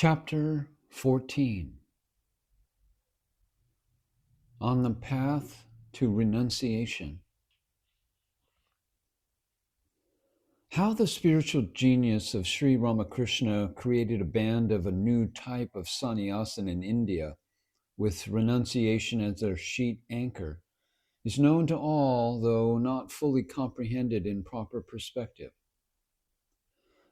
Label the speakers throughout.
Speaker 1: Chapter 14 On the Path to Renunciation. How the spiritual genius of Sri Ramakrishna created a band of a new type of sannyasin in India, with renunciation as their sheet anchor, is known to all, though not fully comprehended in proper perspective.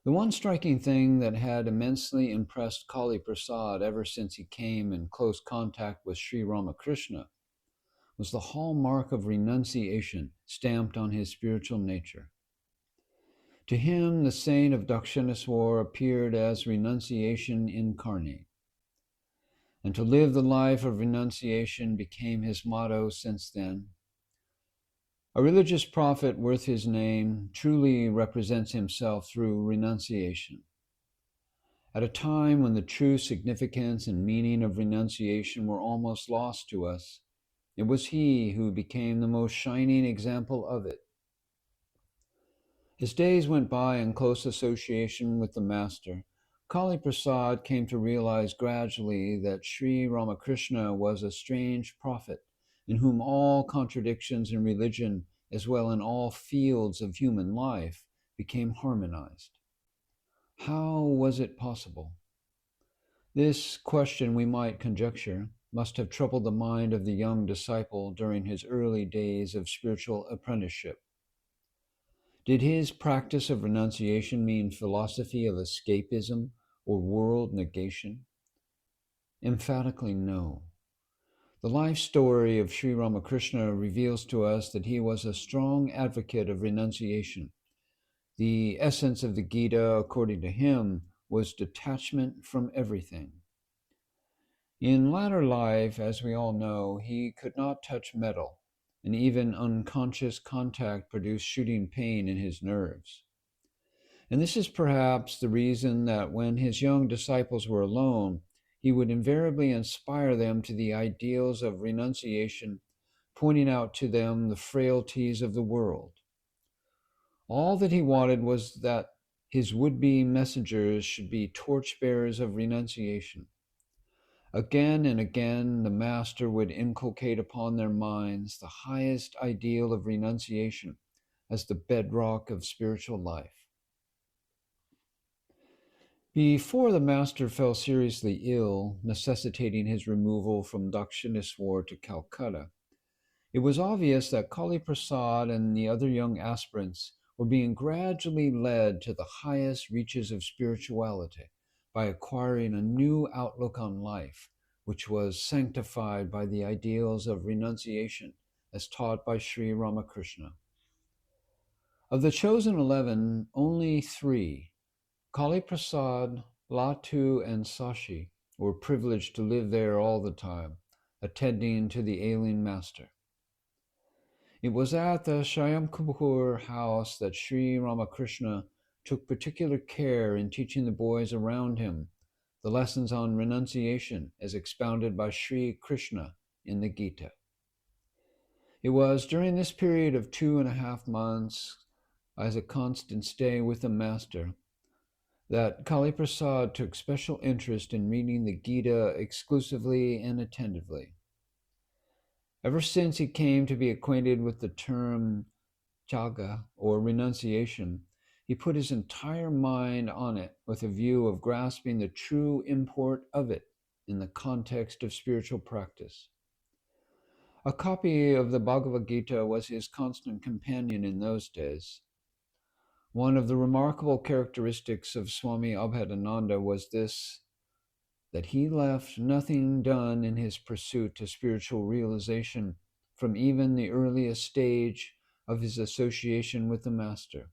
Speaker 1: The one striking thing that had immensely impressed Kali Prasad ever since he came in close contact with Sri Ramakrishna was the hallmark of renunciation stamped on his spiritual nature. To him, the saint of Dakshineswar appeared as renunciation incarnate, and to live the life of renunciation became his motto since then. A religious prophet worth his name truly represents himself through renunciation. At a time when the true significance and meaning of renunciation were almost lost to us, it was he who became the most shining example of it. As days went by in close association with the Master, Kali Prasad came to realize gradually that Sri Ramakrishna was a strange prophet in whom all contradictions in religion, as well in all fields of human life, became harmonized. How was it possible? This question, we might conjecture, must have troubled the mind of the young disciple during his early days of spiritual apprenticeship. Did his practice of renunciation mean philosophy of escapism or world negation? Emphatically no. The life story of Sri Ramakrishna reveals to us that he was a strong advocate of renunciation. The essence of the Gita, according to him, was detachment from everything. In latter life, as we all know, he could not touch metal, and even unconscious contact produced shooting pain in his nerves. And this is perhaps the reason that when his young disciples were alone, he would invariably inspire them to the ideals of renunciation, pointing out to them the frailties of the world. All that he wanted was that his would-be messengers should be torchbearers of renunciation. Again and again, the Master would inculcate upon their minds the highest ideal of renunciation as the bedrock of spiritual life. Before the Master fell seriously ill, necessitating his removal from Dakshineswar to Calcutta, it was obvious that Kali Prasad and the other young aspirants were being gradually led to the highest reaches of spirituality by acquiring a new outlook on life, which was sanctified by the ideals of renunciation as taught by Sri Ramakrishna. Of the chosen 11, only 3, Kali Prasad, Latu, and Sashi, were privileged to live there all the time, attending to the ailing Master. It was at the Shyamkupur house that Sri Ramakrishna took particular care in teaching the boys around him the lessons on renunciation as expounded by Sri Krishna in the Gita. It was during this period of 2.5 months as a constant stay with the Master that Kali Prasad took special interest in reading the Gita exclusively and attentively. Ever since he came to be acquainted with the term Tyaga, or renunciation, he put his entire mind on it with a view of grasping the true import of it in the context of spiritual practice. A copy of the Bhagavad Gita was his constant companion in those days. One of the remarkable characteristics of Swami Abhedananda was this, that he left nothing done in his pursuit to spiritual realization from even the earliest stage of his association with the Master.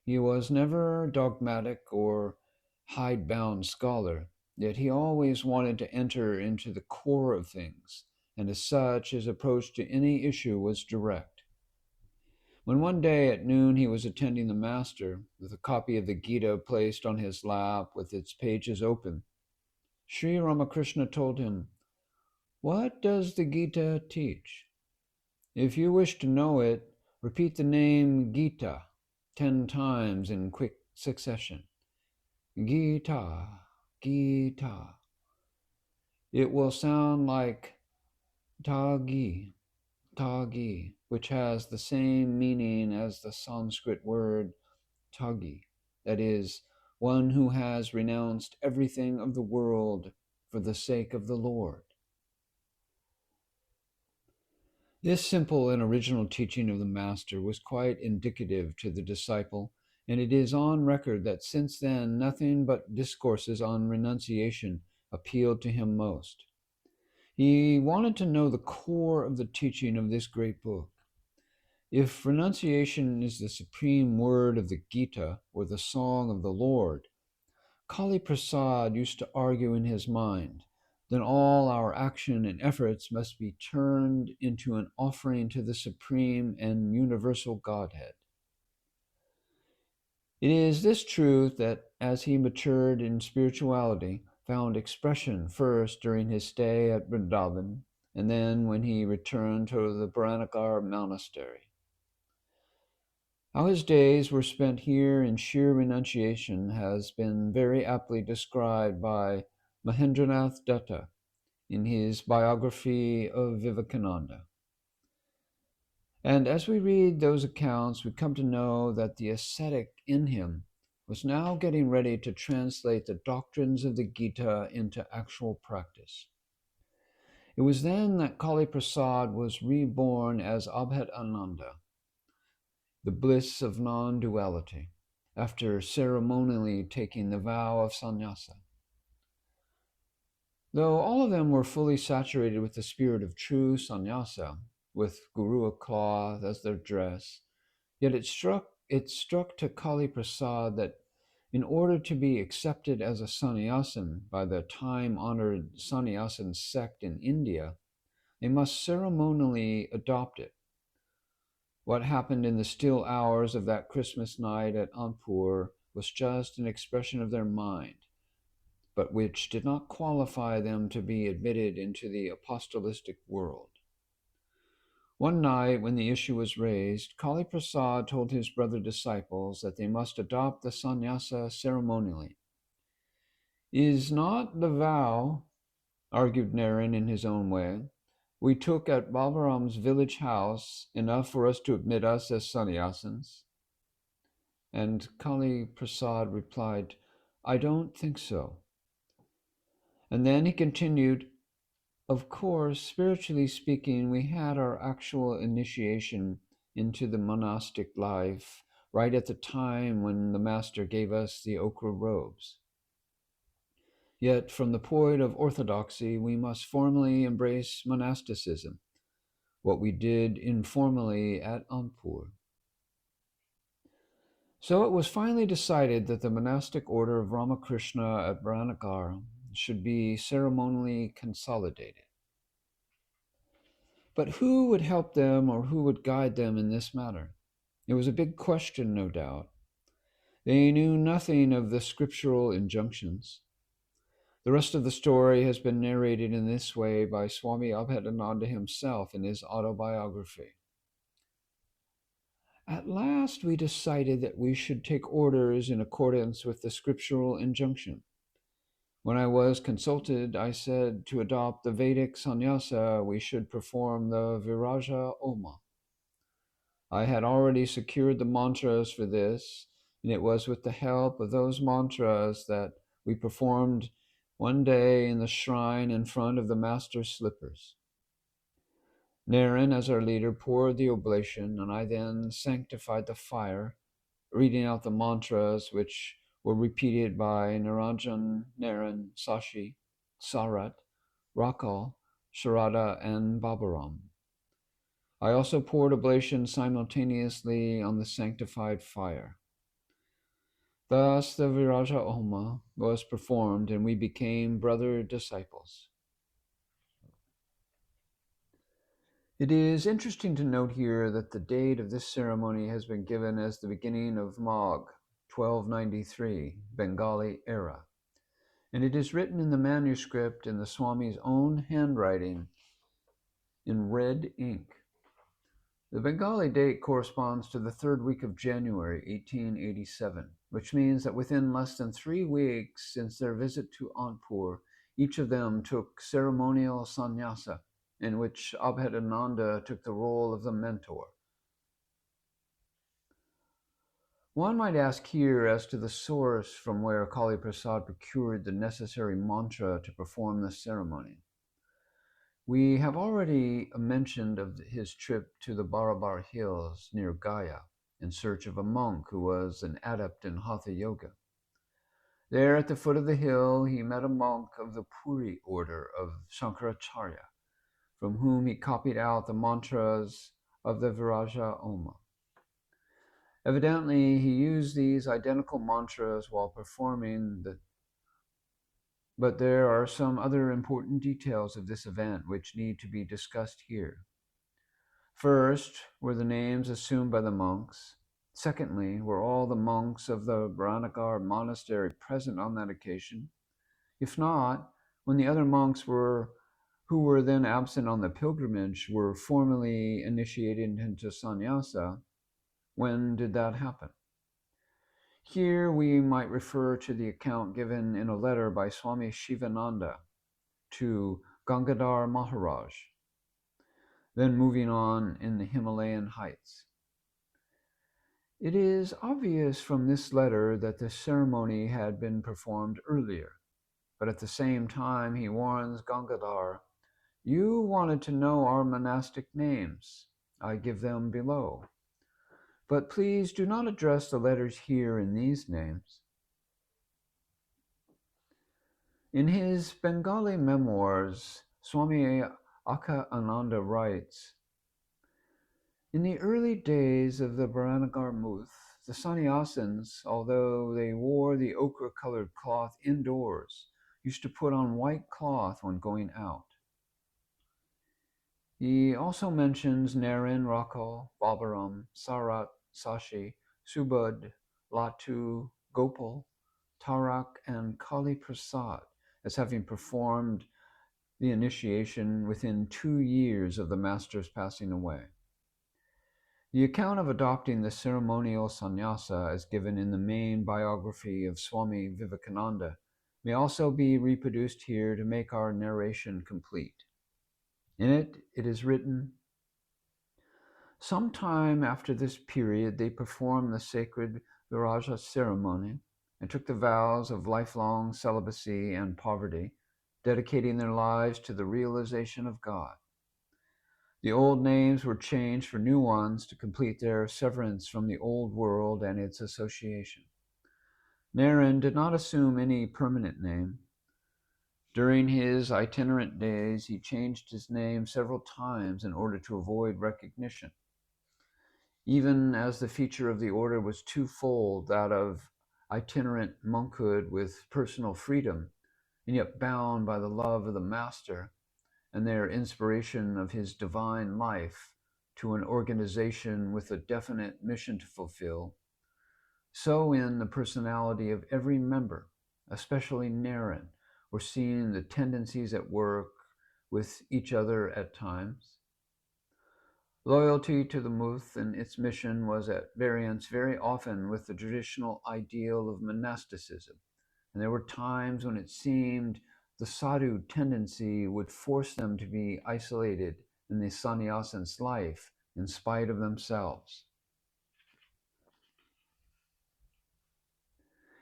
Speaker 1: He was never dogmatic or hidebound scholar, yet he always wanted to enter into the core of things, and as such his approach to any issue was direct. When one day at noon he was attending the Master, with a copy of the Gita placed on his lap with its pages open, Sri Ramakrishna told him, "What does the Gita teach? If you wish to know it, repeat the name Gita 10 times in quick succession. Gita, Gita. It will sound like Tagi, Tagi, which has the same meaning as the Sanskrit word Tagi, that is, one who has renounced everything of the world for the sake of the Lord. This simple and original teaching of the Master was quite indicative to the disciple, and it is on record that since then nothing but discourses on renunciation appealed to him most. He wanted to know the core of the teaching of this great book. If renunciation is the supreme word of the Gita or the song of the Lord, Kali Prasad used to argue in his mind, then all our action and efforts must be turned into an offering to the supreme and universal Godhead. It is this truth that, as he matured in spirituality, found expression first during his stay at Vrindavan, and then when he returned to the Bharanakar monastery. How his days were spent here in sheer renunciation has been very aptly described by Mahendranath Dutta in his Biography of Vivekananda. And as we read those accounts, we come to know that the ascetic in him was now getting ready to translate the doctrines of the Gita into actual practice. It was then that Kali Prasad was reborn as Abhedananda, the bliss of non-duality, after ceremonially taking the vow of sannyasa. Though all of them were fully saturated with the spirit of true sannyasa, with gurua cloth as their dress, yet it struck to Kali Prasad that in order to be accepted as a sannyasin by the time-honored sannyasin sect in India, they must ceremonially adopt it. What happened in the still hours of that Christmas night at Anpur was just an expression of their mind, but which did not qualify them to be admitted into the apostolistic world. One night, when the issue was raised, Kali Prasad told his brother disciples that they must adopt the sannyasa ceremonially. Is not the vow, argued Naren in his own way, we took at Balaram's village house enough for us to admit us as sannyasins? And Kali Prasad replied, I don't think so. And then he continued, of course, spiritually speaking, we had our actual initiation into the monastic life right at the time when the Master gave us the ochre robes. Yet, from the point of orthodoxy, we must formally embrace monasticism, what we did informally at Anpur. So it was finally decided that the monastic order of Ramakrishna at Bharanakar should be ceremonially consolidated. But who would help them or who would guide them in this matter? It was a big question, no doubt. They knew nothing of the scriptural injunctions. The rest of the story has been narrated in this way by Swami Abhedananda himself in his autobiography. At last we decided that we should take orders in accordance with the scriptural injunction. When I was consulted, I said to adopt the Vedic sannyasa, we should perform the Viraja Oma. I had already secured the mantras for this, and it was with the help of those mantras that we performed one day in the shrine in front of the Master's slippers. Naren, as our leader, poured the oblation, and I then sanctified the fire, reading out the mantras which were repeated by Niranjan, Naren, Sashi, Sarat, Rakal, Sharada, and Babaram. I also poured oblation simultaneously on the sanctified fire. Thus the Viraja Homa was performed, and we became brother disciples. It is interesting to note here that the date of this ceremony has been given as the beginning of Magh, 1293, Bengali era, and it is written in the manuscript in the Swami's own handwriting in red ink. The Bengali date corresponds to the third week of January 1887, which means that within less than 3 weeks since their visit to Anpur, each of them took ceremonial sannyasa, in which Abhedananda took the role of the mentor. One might ask here as to the source from where Kali Prasad procured the necessary mantra to perform the ceremony. We have already mentioned of his trip to the Barabar Hills near Gaya in search of a monk who was an adept in Hatha Yoga. There at the foot of the hill, he met a monk of the Puri order of Shankaracharya, from whom he copied out the mantras of the Viraja Oma. Evidently, he used these identical mantras while performing the. But there are some other important details of this event which need to be discussed here. First, were the names assumed by the monks? Secondly, were all the monks of the Baranagar monastery present on that occasion? If not, when the other monks who were then absent on the pilgrimage were formally initiated into sannyasa, when did that happen? Here we might refer to the account given in a letter by Swami Shivananda to Gangadhar Maharaj, then moving on in the Himalayan heights. It is obvious from this letter that the ceremony had been performed earlier, but at the same time he warns Gangadhar, "You wanted to know our monastic names. I give them below. But please do not address the letters here in these names." In his Bengali memoirs, Swami Abhedananda writes, "In the early days of the Baranagar Muth, the sannyasins, although they wore the ochre-colored cloth indoors, used to put on white cloth when going out." He also mentions Naren, Rakal, Babaram, Sarat, Sashi, Subud, Latu, Gopal, Tarak, and Kali Prasad as having performed the initiation within 2 years of the master's passing away. The account of adopting the ceremonial sannyasa as given in the main biography of Swami Vivekananda may also be reproduced here to make our narration complete. In it is written, "Sometime after this period they performed the sacred Viraja ceremony and took the vows of lifelong celibacy and poverty, dedicating their lives to the realization of God. The old names were changed for new ones to complete their severance from the old world and its association. Naren did not assume any permanent name. During his itinerant days, he changed his name several times in order to avoid recognition. Even as the feature of the order was twofold, that of itinerant monkhood with personal freedom, and yet bound by the love of the master and their inspiration of his divine life to an organization with a definite mission to fulfill, so in the personality of every member, especially Naren, were seen the tendencies at work with each other at times. Loyalty to the Muth and its mission was at variance very often with the traditional ideal of monasticism, and there were times when it seemed the sadhu tendency would force them to be isolated in the sannyasin's life in spite of themselves.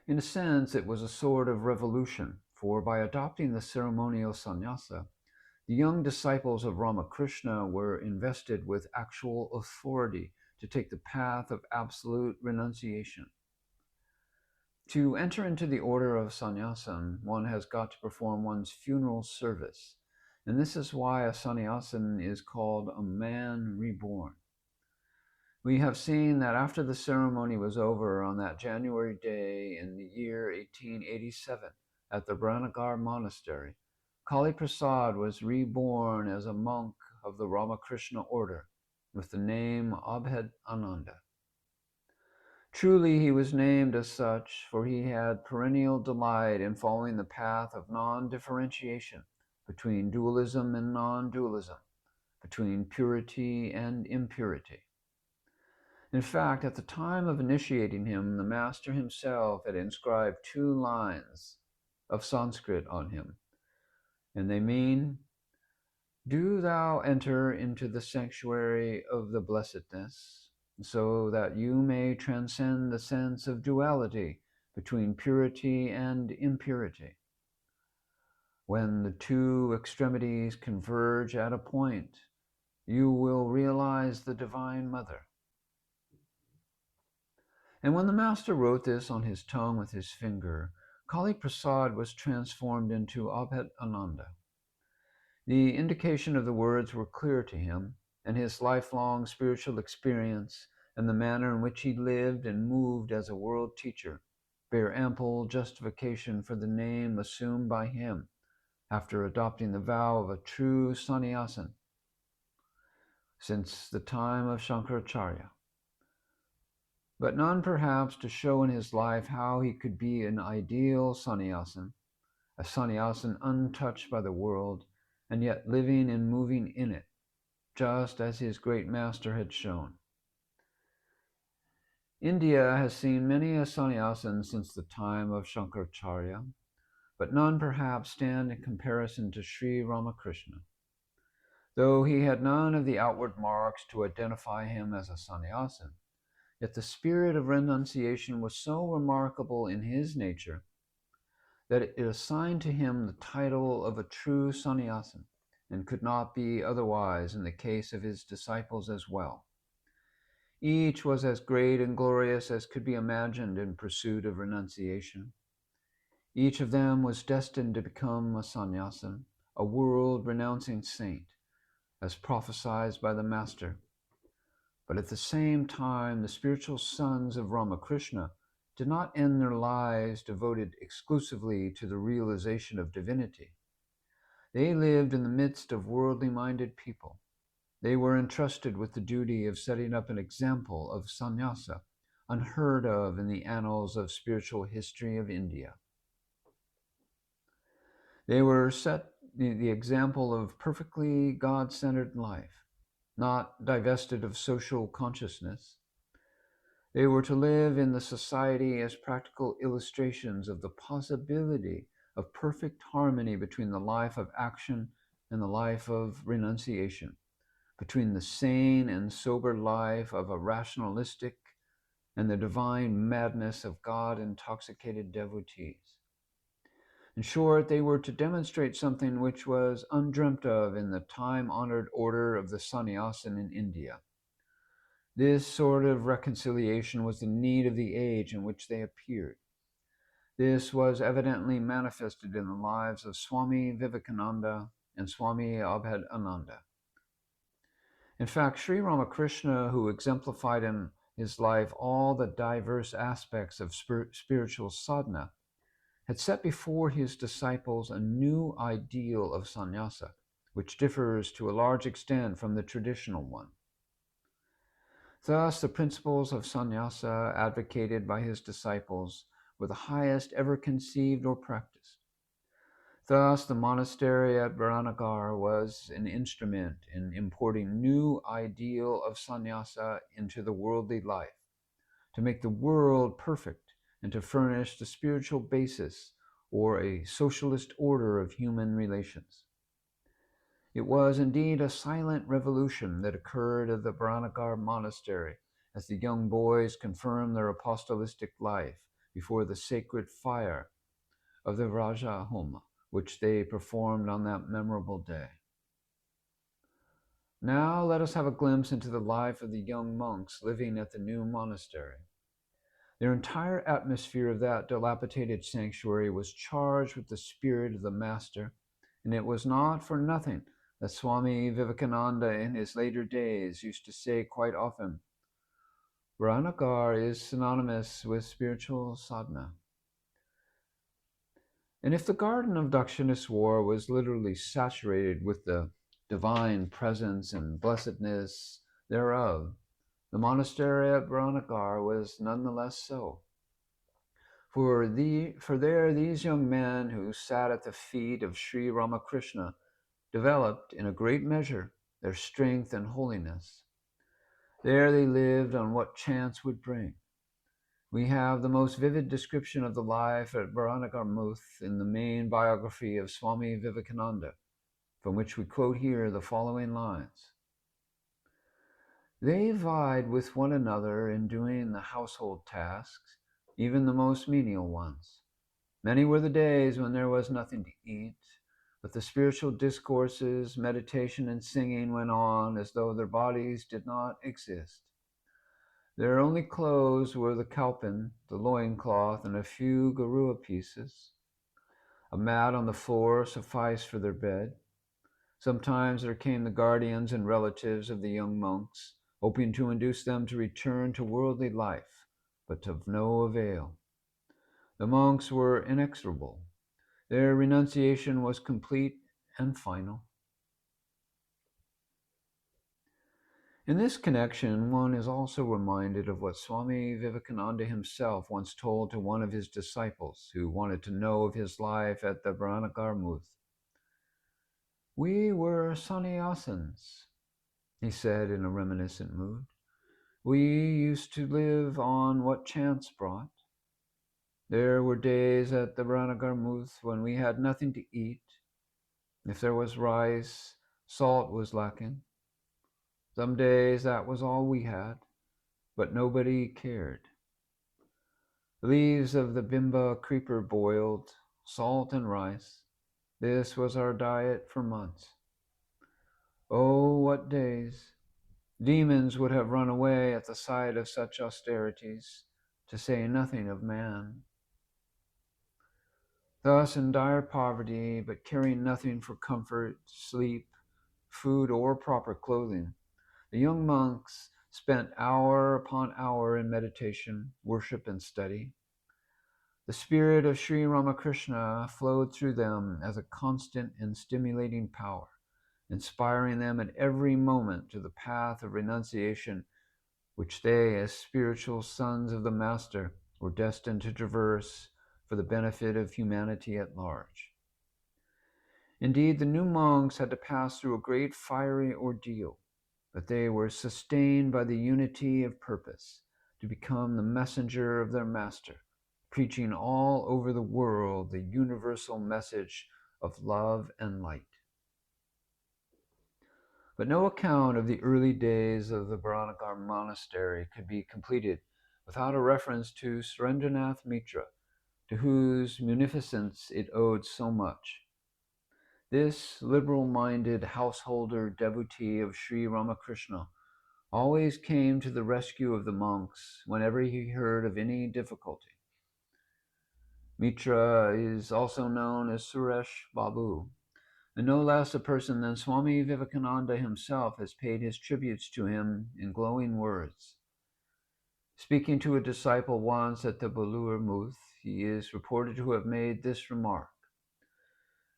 Speaker 1: In a sense, it was a sort of revolution, for by adopting the ceremonial sannyasa, the young disciples of Ramakrishna were invested with actual authority to take the path of absolute renunciation. To enter into the order of sannyasin, one has got to perform one's funeral service, and this is why a sannyasin is called a man reborn. We have seen that after the ceremony was over on that January day in the year 1887 at the Baranagar monastery, Kali Prasad was reborn as a monk of the Ramakrishna order with the name Abhedananda. Truly, he was named as such, for he had perennial delight in following the path of non-differentiation between dualism and non-dualism, between purity and impurity. In fact, at the time of initiating him, the master himself had inscribed 2 lines of Sanskrit on him, and they mean, "Do thou enter into the sanctuary of the blessedness, so that you may transcend the sense of duality between purity and impurity. When the 2 extremities converge at a point, you will realize the Divine Mother." And when the master wrote this on his tongue with his finger, Kali Prasad was transformed into Abhedananda. The indication of the words were clear to him, and his lifelong spiritual experience and the manner in which he lived and moved as a world teacher bear ample justification for the name assumed by him after adopting the vow of a true sannyasin since the time of Shankaracharya. But none perhaps to show in his life how he could be an ideal sannyasin, a sannyasin untouched by the world, and yet living and moving in it, just as his great master had shown. India has seen many a sannyasin since the time of Shankaracharya, but none perhaps stand in comparison to Sri Ramakrishna. Though he had none of the outward marks to identify him as a sannyasin, yet the spirit of renunciation was so remarkable in his nature that it assigned to him the title of a true sannyasin, and could not be otherwise in the case of his disciples as well. Each was as great and glorious as could be imagined in pursuit of renunciation. Each of them was destined to become a sannyasin, a world-renouncing saint, as prophesied by the Master. But at the same time, the spiritual sons of Ramakrishna did not end their lives devoted exclusively to the realization of divinity. They lived in the midst of worldly-minded people. They were entrusted with the duty of setting up an example of sannyasa, unheard of in the annals of spiritual history of India. They were set the example of perfectly God-centered life, not divested of social consciousness. They were to live in the society as practical illustrations of the possibility of perfect harmony between the life of action and the life of renunciation, between the sane and sober life of a rationalistic and the divine madness of God-intoxicated devotees. In short, they were to demonstrate something which was undreamt of in the time-honored order of the sannyasin in India. This sort of reconciliation was the need of the age in which they appeared. This was evidently manifested in the lives of Swami Vivekananda and Swami Abhedananda. In fact, Sri Ramakrishna, who exemplified in his life all the diverse aspects of spiritual sadhana, had set before his disciples a new ideal of sannyasa, which differs to a large extent from the traditional one. Thus, the principles of sannyasa advocated by his disciples were the highest ever conceived or practiced. Thus, the monastery at Baranagar was an instrument in importing new ideal of sannyasa into the worldly life, to make the world perfect and to furnish the spiritual basis or a socialist order of human relations. It was indeed a silent revolution that occurred at the Baranagar monastery as the young boys confirmed their apostolistic life before the sacred fire of the Raja Homa, which they performed on that memorable day. Now let us have a glimpse into the life of the young monks living at the new monastery. Their entire atmosphere of that dilapidated sanctuary was charged with the spirit of the Master, and it was not for nothing that Swami Vivekananda in his later days used to say quite often, "Baranagar is synonymous with spiritual sadhana." And if the garden of Dakshineswar was literally saturated with the divine presence and blessedness thereof, the monastery at Baranagar was nonetheless so. For there these young men who sat at the feet of Sri Ramakrishna developed, in a great measure, their strength and holiness. There they lived on what chance would bring. We have the most vivid description of the life at Baranagarmuth in the main biography of Swami Vivekananda, from which we quote here the following lines. They vied with one another in doing the household tasks, even the most menial ones. Many were the days when there was nothing to eat, but the spiritual discourses, meditation, and singing went on as though their bodies did not exist. Their only clothes were the kalpan, the loincloth, and a few garua pieces. A mat on the floor sufficed for their bed. Sometimes there came the guardians and relatives of the young monks, hoping to induce them to return to worldly life, but of no avail. The monks were inexorable. Their renunciation was complete and final. In this connection, one is also reminded of what Swami Vivekananda himself once told to one of his disciples who wanted to know of his life at the Baranagarmuth. We were sannyasins, he said in a reminiscent mood. We used to live on what chance brought. There were days at the Baranagarmuth when we had nothing to eat. If there was rice, salt was lacking. Some days that was all we had, but nobody cared. The leaves of the bimba creeper boiled, salt and rice. This was our diet for months. Oh, what days! Demons would have run away at the sight of such austerities, to say nothing of man. Thus, in dire poverty, but caring nothing for comfort, sleep, food, or proper clothing, the young monks spent hour upon hour in meditation, worship, and study. The spirit of Sri Ramakrishna flowed through them as a constant and stimulating power, inspiring them at every moment to the path of renunciation which they, as spiritual sons of the Master, were destined to traverse for the benefit of humanity at large. Indeed, the new monks had to pass through a great fiery ordeal, but they were sustained by the unity of purpose to become the messenger of their Master, preaching all over the world the universal message of love and light. But no account of the early days of the Baranagar monastery could be completed without a reference to Surendranath Mitra, to whose munificence it owed so much. This liberal-minded householder devotee of Sri Ramakrishna always came to the rescue of the monks whenever he heard of any difficulty. Mitra is also known as Suresh Babu, and no less a person than Swami Vivekananda himself has paid his tributes to him in glowing words. Speaking to a disciple once at the Balur Muth, he is reported to have made this remark.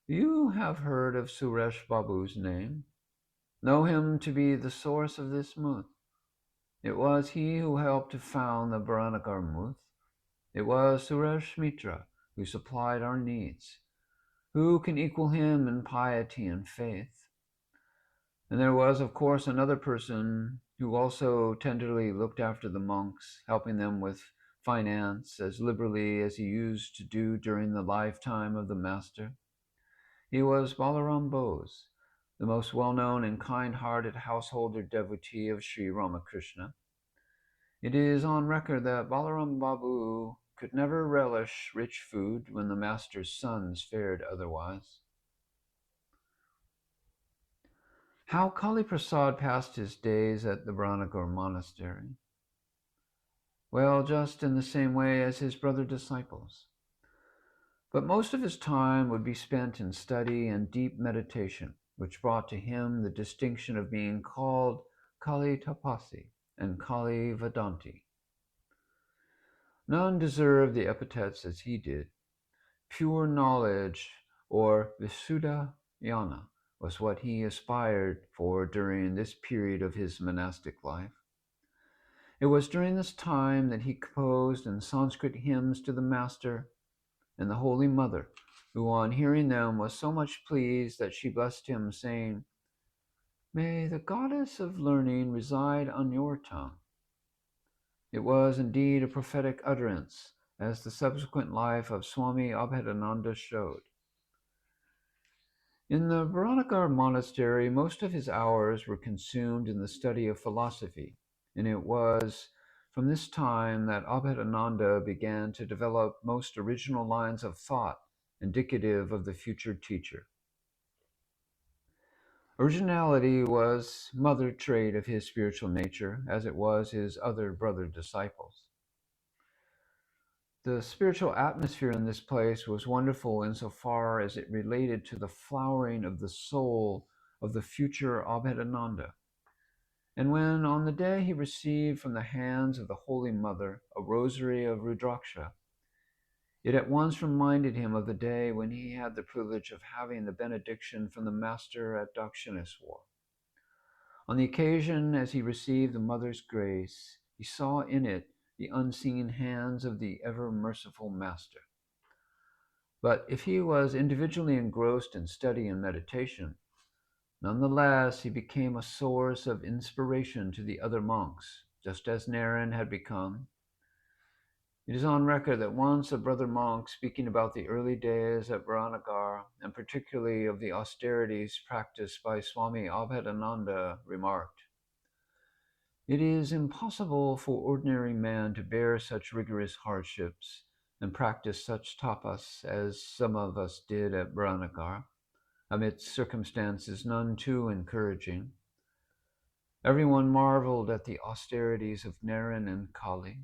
Speaker 1: You have heard of Suresh Babu's name. Know him to be the source of this Muth. It was he who helped to found the Baranagar Muth. It was Suresh Mitra who supplied our needs. Who can equal him in piety and faith? And there was, of course, another person who also tenderly looked after the monks, helping them with finance as liberally as he used to do during the lifetime of the Master. He was Balaram Bose, the most well-known and kind-hearted householder devotee of Sri Ramakrishna. It is on record that Balaram Babu could never relish rich food when the Master's sons fared otherwise. How Kali Prasad passed his days at the Baranagar monastery? Well, just in the same way as his brother disciples. But most of his time would be spent in study and deep meditation, which brought to him the distinction of being called Kali Tapasi and Kali Vedanti. None deserved the epithets as he did. Pure knowledge, or Visuddha Jnana, was what he aspired for during this period of his monastic life. It was during this time that he composed in Sanskrit hymns to the Master and the Holy Mother, who on hearing them was so much pleased that she blessed him, saying, May the goddess of learning reside on your tongue. It was indeed a prophetic utterance, as the subsequent life of Swami Abhedananda showed. In the Bharanakar monastery, most of his hours were consumed in the study of philosophy, and it was from this time that Abhedananda began to develop most original lines of thought indicative of the future teacher. Originality was mother trait of his spiritual nature, as it was his other brother disciples. The spiritual atmosphere in this place was wonderful insofar as it related to the flowering of the soul of the future Abhedananda. And when, on the day he received from the hands of the Holy Mother a rosary of Rudraksha, it at once reminded him of the day when he had the privilege of having the benediction from the Master at Dakshineswar. On the occasion as he received the Mother's grace, he saw in it the unseen hands of the ever-merciful Master. But if he was individually engrossed in study and meditation, nonetheless he became a source of inspiration to the other monks, just as Naren had become. It is on record that once a brother monk, speaking about the early days at Baranagar, and particularly of the austerities practiced by Swami Abhedananda, remarked, "It is impossible for ordinary man to bear such rigorous hardships and practice such tapas as some of us did at Baranagar, amidst circumstances none too encouraging." Everyone marveled at the austerities of Naren and Kali.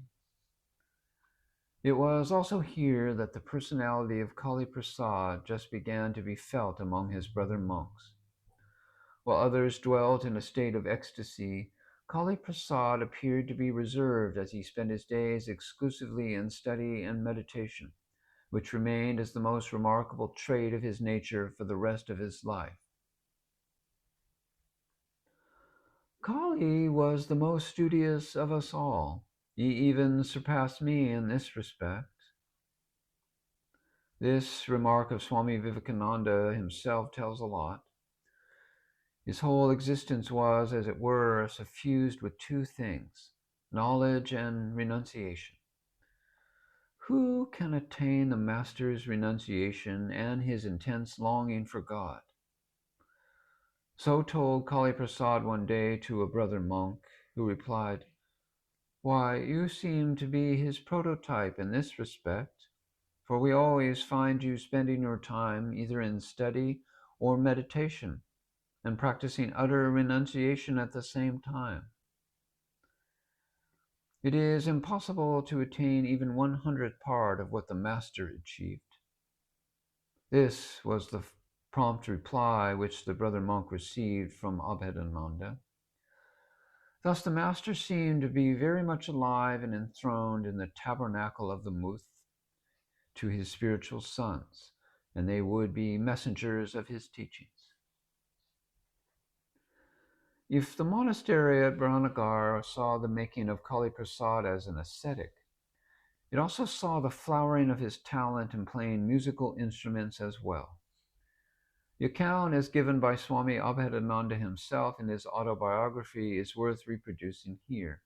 Speaker 1: It was also here that the personality of Kali Prasad just began to be felt among his brother monks. While others dwelt in a state of ecstasy, Kali Prasad appeared to be reserved as he spent his days exclusively in study and meditation, which remained as the most remarkable trait of his nature for the rest of his life. Kali was the most studious of us all. He even surpassed me in this respect. This remark of Swami Vivekananda himself tells a lot. His whole existence was, as it were, suffused with two things, knowledge and renunciation. Who can attain the Master's renunciation and his intense longing for God? So told Kali Prasad one day to a brother monk, who replied, "Why, you seem to be his prototype in this respect, for we always find you spending your time either in study or meditation, and practicing utter renunciation at the same time." It is impossible to attain even 100th part of what the Master achieved. This was the prompt reply which the brother monk received from Abhedananda. Thus the Master seemed to be very much alive and enthroned in the tabernacle of the Muth to his spiritual sons, and they would be messengers of his teachings. If the monastery at Baranagar saw the making of Kali Prasad as an ascetic, it also saw the flowering of his talent in playing musical instruments as well. The account as given by Swami Abhedananda himself in his autobiography is worth reproducing here.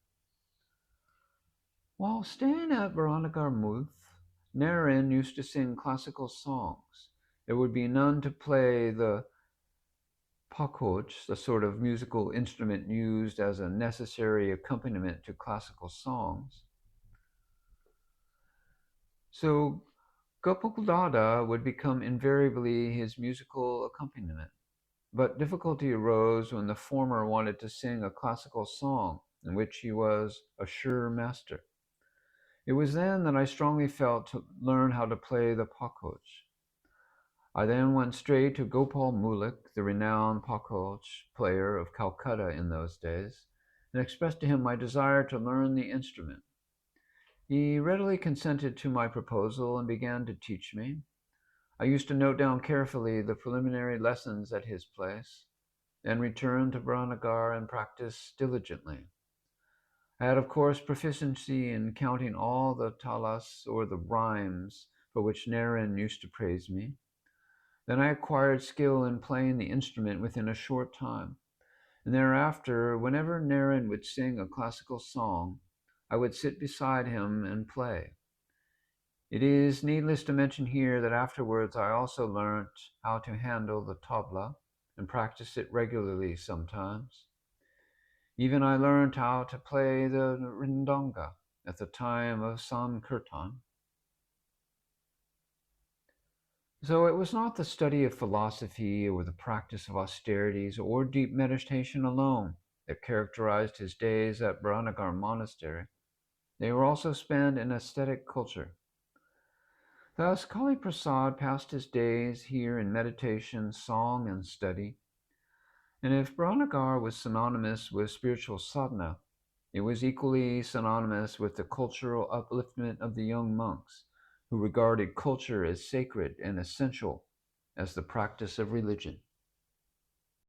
Speaker 1: While staying at Baranagar Muth, Naren used to sing classical songs. There would be none to play the pakhoj, the sort of musical instrument used as a necessary accompaniment to classical songs. So Gopal would become invariably his musical accompaniment. But difficulty arose when the former wanted to sing a classical song in which he was a sure master. It was then that I strongly felt to learn how to play the pakhoj. I then went straight to Gopal Mulik, the renowned pakhoj player of Calcutta in those days, and expressed to him my desire to learn the instrument. He readily consented to my proposal and began to teach me. I used to note down carefully the preliminary lessons at his place, then returned to Baranagar and practiced diligently. I had, of course, proficiency in counting all the talas, or the rhymes, for which Naren used to praise me. Then I acquired skill in playing the instrument within a short time, And thereafter, whenever Naren would sing a classical song, I would sit beside him and play. It is needless to mention here that afterwards I also learnt how to handle the tabla and practice it regularly sometimes. Even I learnt how to play the rindanga at the time of Sankirtan. So it was not the study of philosophy or the practice of austerities or deep meditation alone that characterized his days at Brahnagar Monastery. They were also spent in aesthetic culture. Thus, Kali Prasad passed his days here in meditation, song, and study. And if Brahnagar was synonymous with spiritual sadhana, it was equally synonymous with the cultural upliftment of the young monks, who regarded culture as sacred and essential as the practice of religion.